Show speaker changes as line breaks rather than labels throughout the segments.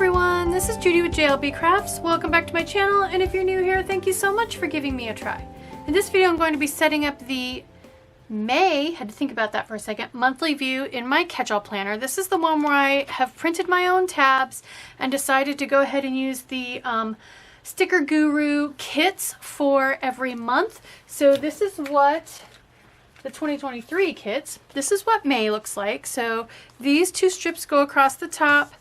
everyone, this is Judi with JLBCrafts. Welcome back to my channel, and if you're new here, thank you so much for giving me a try. In this video, I'm going to be setting up the had to think about that for a second, monthly view in my Catchall planner. This is the one where I have printed my own tabs and decided to go ahead and use the Sticker Guru kits for every month. So this is what the 2023 kits, this is what May looks like. So these two strips go across the top,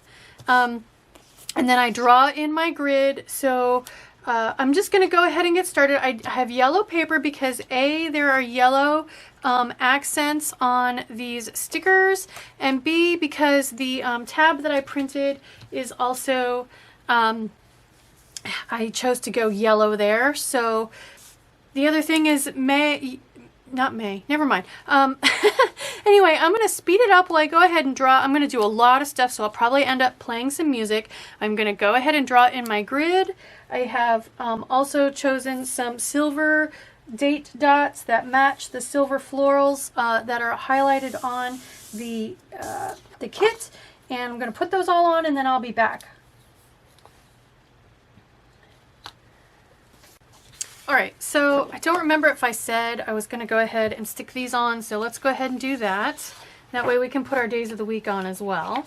and then I draw in my grid. So I'm just going to go ahead and get started. I have yellow paper because A, there are yellow accents on these stickers, and B, because the tab that I printed is also, I chose to go yellow there. So the other thing is never mind. Anyway, I'm going to speed it up while I go ahead and draw. I'm going to do a lot of stuff, so I'll probably end up playing some music. I'm going to go ahead and draw in my grid. I have also chosen some silver date dots that match the silver florals that are highlighted on the kit, and I'm going to put those all on, and then I'll be back. Alright, so I don't remember if I said I was going to go ahead and stick these on, so let's go ahead and do that. That way we can put our days of the week on as well.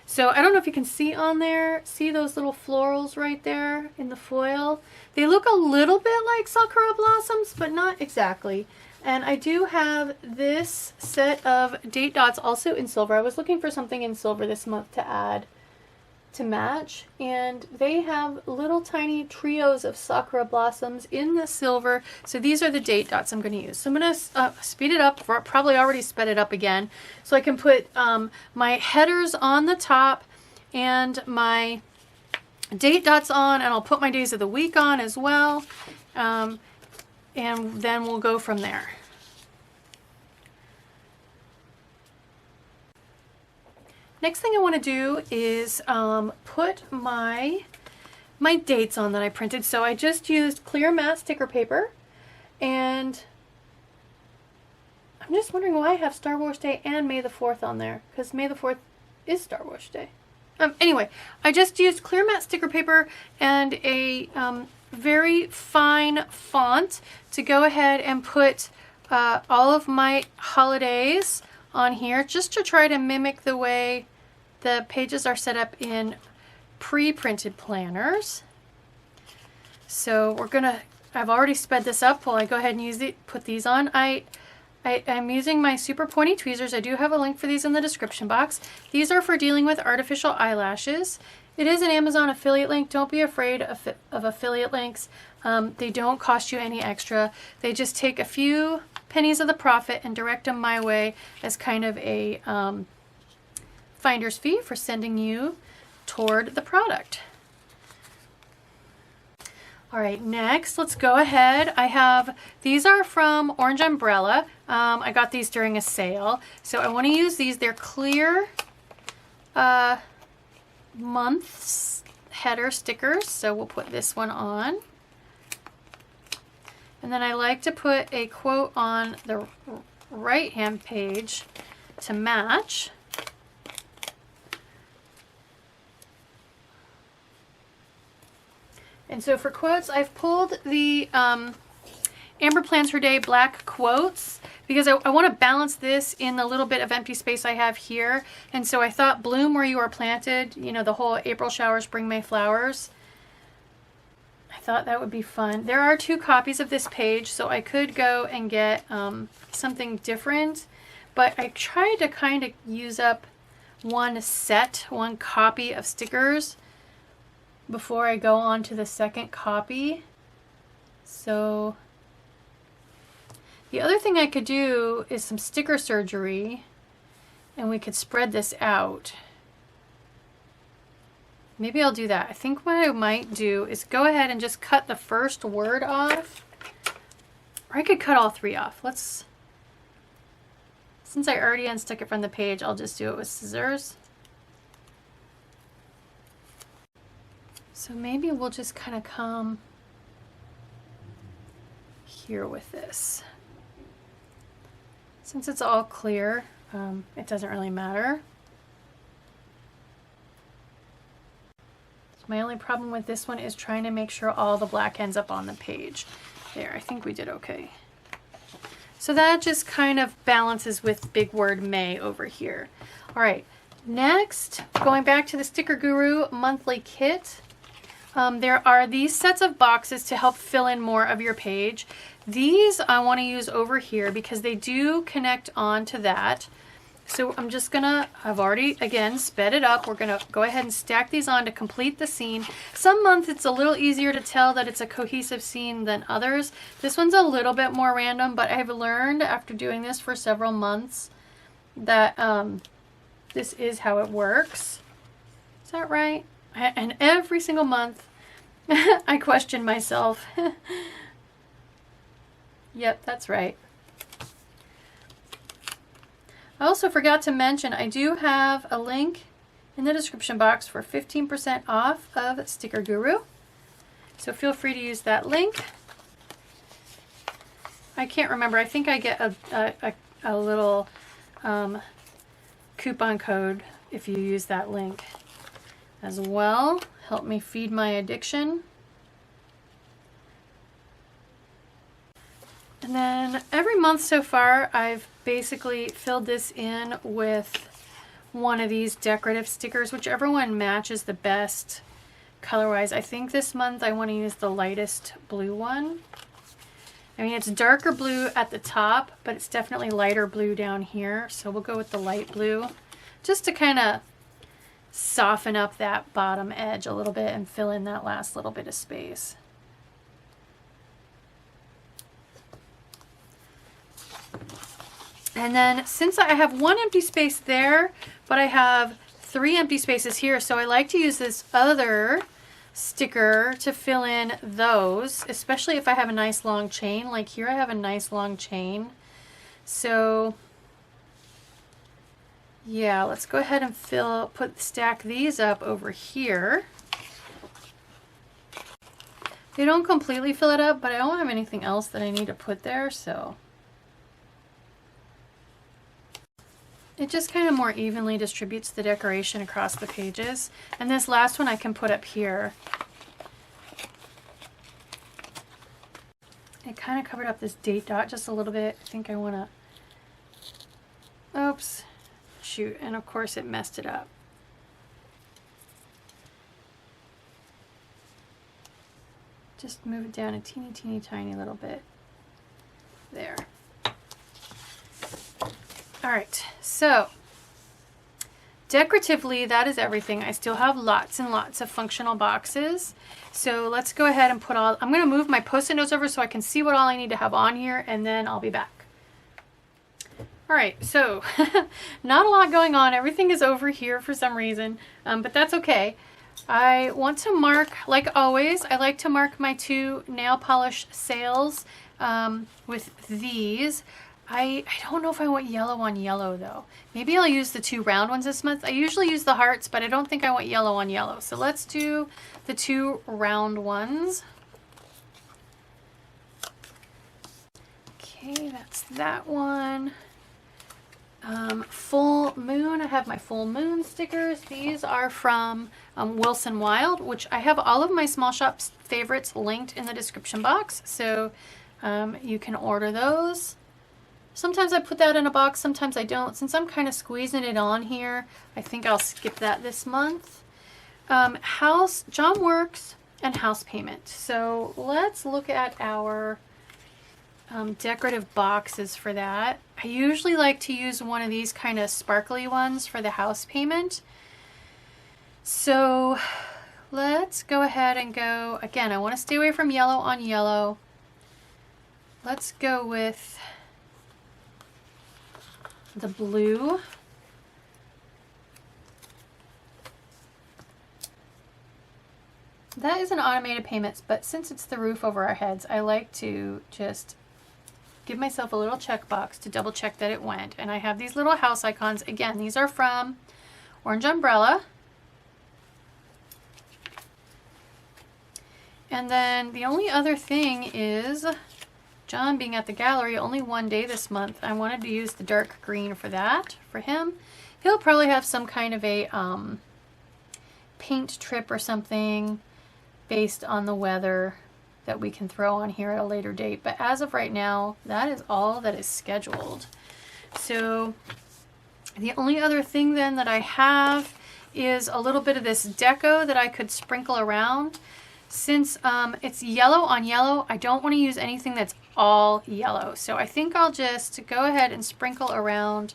So I don't know if you can see on there, see those little florals right there in the foil? They look a little bit like sakura blossoms, but not exactly. And I do have this set of date dots also in silver. I was looking for something in silver this month to add to match, and they have little tiny trios of sakura blossoms in the silver. So these are the date dots I'm going to use. So I'm going to speed it up, or probably already sped it up again, so I can put my headers on the top and my date dots on, and I'll put my days of the week on as well, and then we'll go from there. Next thing I want to do is put my dates on that I printed. So I just used clear matte sticker paper, and I'm just wondering why I have Star Wars Day and May the 4th on there, because May the 4th is Star Wars Day. Anyway, I just used clear matte sticker paper and a very fine font to go ahead and put all of my holidays on here, just to try to mimic the way the pages are set up in pre-printed planners. So I've already sped this up while I go ahead and put these on. I'm using my super pointy tweezers. I do have a link for these in the description box. These are for dealing with artificial eyelashes. It is an Amazon affiliate link. Don't be afraid of affiliate links. They don't cost you any extra. They just take a few pennies of the profit and direct them my way as kind of a finder's fee for sending you toward the product. Alright, next let's go ahead. These are from Orange Umbrella. I got these during a sale. So I want to use these. They're clear months header stickers. So we'll put this one on. And then I like to put a quote on the right hand page to match. And so for quotes, I've pulled the Amber Plans Her Day black quotes because I want to balance this in the little bit of empty space I have here. And so I thought bloom where you are planted, you know, the whole April showers bring May flowers. I thought that would be fun. There are 2 copies of this page, so I could go and get something different. But I tried to kind of use up one copy of stickers before I go on to the second copy. So the other thing I could do is some sticker surgery, and we could spread this out. Maybe I'll do that. I think what I might do is go ahead and just cut the first word off, or I could cut all 3 off. Since I already unstuck it from the page, I'll just do it with scissors. So maybe we'll just kind of come here with this. Since it's all clear, it doesn't really matter. My only problem with this one is trying to make sure all the black ends up on the page. There, I think we did okay. So that just kind of balances with big word May over here. All right, next, going back to the Sticker Guru monthly kit, there are these sets of boxes to help fill in more of your page. These I want to use over here because they do connect on to that. So I'm just gonna, I've already, again, sped it up. We're gonna go ahead and stack these on to complete the scene. Some months it's a little easier to tell that it's a cohesive scene than others. This one's a little bit more random, but I've learned after doing this for several months that this is how it works. Is that right? And every single month I question myself. Yep, that's right. I also forgot to mention I do have a link in the description box for 15% off of Sticker Guru. So feel free to use that link. I can't remember. I think I get a little coupon code if you use that link as well. Help me feed my addiction. And then every month so far, I've basically filled this in with one of these decorative stickers, whichever one matches the best color-wise. I think this month I want to use the lightest blue one. I mean, it's darker blue at the top, but it's definitely lighter blue down here. So we'll go with the light blue just to kind of soften up that bottom edge a little bit and fill in that last little bit of space. And then since I have one empty space there, but I have 3 empty spaces here, so I like to use this other sticker to fill in those, especially if I have a nice long chain. Like here I have a nice long chain. So yeah, let's go ahead and stack these up over here. They don't completely fill it up, but I don't have anything else that I need to put there, so it just kind of more evenly distributes the decoration across the pages. And this last one I can put up here. It kind of covered up this date dot just a little bit. I think I want to, oops, shoot, and of course it messed it up. Just move it down a teeny tiny little bit. There. All right, so decoratively, that is everything. I still have lots and lots of functional boxes. So let's go ahead and put all, I'm gonna move my Post-it notes over so I can see what all I need to have on here, and then I'll be back. All right, so not a lot going on. Everything is over here for some reason, but that's okay. I want to mark, like always, I like to mark my 2 nail polish sales with these. I don't know if I want yellow on yellow though. Maybe I'll use the 2 round ones this month. I usually use the hearts, but I don't think I want yellow on yellow. So let's do the 2 round ones. Okay, that's that one. Full moon, I have my full moon stickers. These are from Wilson Wild, which I have all of my small shop favorites linked in the description box. So you can order those. Sometimes I put that in a box, sometimes I don't. Since I'm kind of squeezing it on here, I think I'll skip that this month. John Works and House Payment. So let's look at our decorative boxes for that. I usually like to use one of these kind of sparkly ones for the house payment. So let's go ahead and go, again, I want to stay away from yellow on yellow. Let's go with the blue. That is an automated payments, but since it's the roof over our heads, I like to just give myself a little checkbox to double check that it went. And I have these little house icons. Again, these are from Orange Umbrella. And then the only other thing is John being at the gallery only one day this month. I wanted to use the dark green for that, for him. He'll probably have some kind of a paint trip or something based on the weather that we can throw on here at a later date. But as of right now, that is all that is scheduled. So the only other thing then that I have is a little bit of this deco that I could sprinkle around. Since it's yellow on yellow, I don't want to use anything that's all yellow. So I think I'll just go ahead and sprinkle around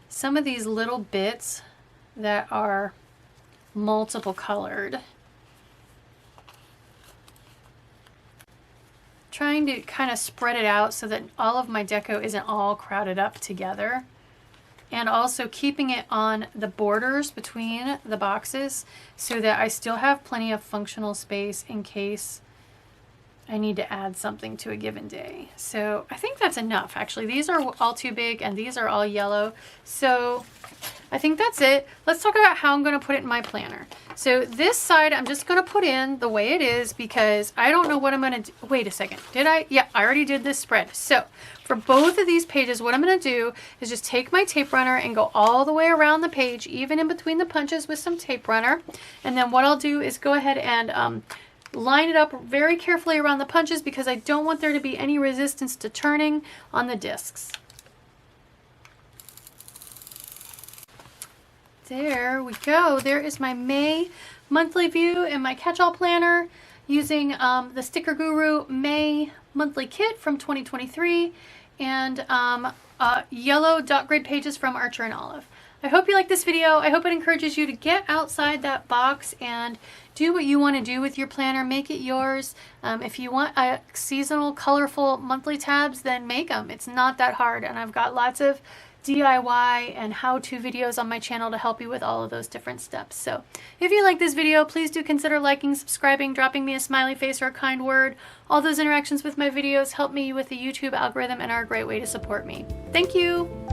some of these little bits that are multiple colored. Trying to kind of spread it out so that all of my deco isn't all crowded up together. And also keeping it on the borders between the boxes so that I still have plenty of functional space in case I need to add something to a given day. So I think that's enough actually. These are all too big and these are all yellow. So I think that's it. Let's talk about how I'm going to put it in my planner. So this side I'm just going to put in the way it is because I don't know what I'm going to do. Wait a second. Did I? Yeah, I already did this spread. So for both of these pages, what I'm going to do is just take my tape runner and go all the way around the page, even in between the punches with some tape runner. And then what I'll do is go ahead and line it up very carefully around the punches because I don't want there to be any resistance to turning on the discs. There we go. There is my May monthly view in my Catchall Planner using the Sticker Guru May monthly kit from 2023 and yellow dot grid pages from Archer and Olive. I hope you like this video. I hope it encourages you to get outside that box and do what you want to do with your planner. Make it yours. If you want seasonal, colorful monthly tabs, then make them. It's not that hard, and I've got lots of DIY and how-to videos on my channel to help you with all of those different steps. So if you like this video, please do consider liking, subscribing, dropping me a smiley face or a kind word. All those interactions with my videos help me with the YouTube algorithm and are a great way to support me. Thank you!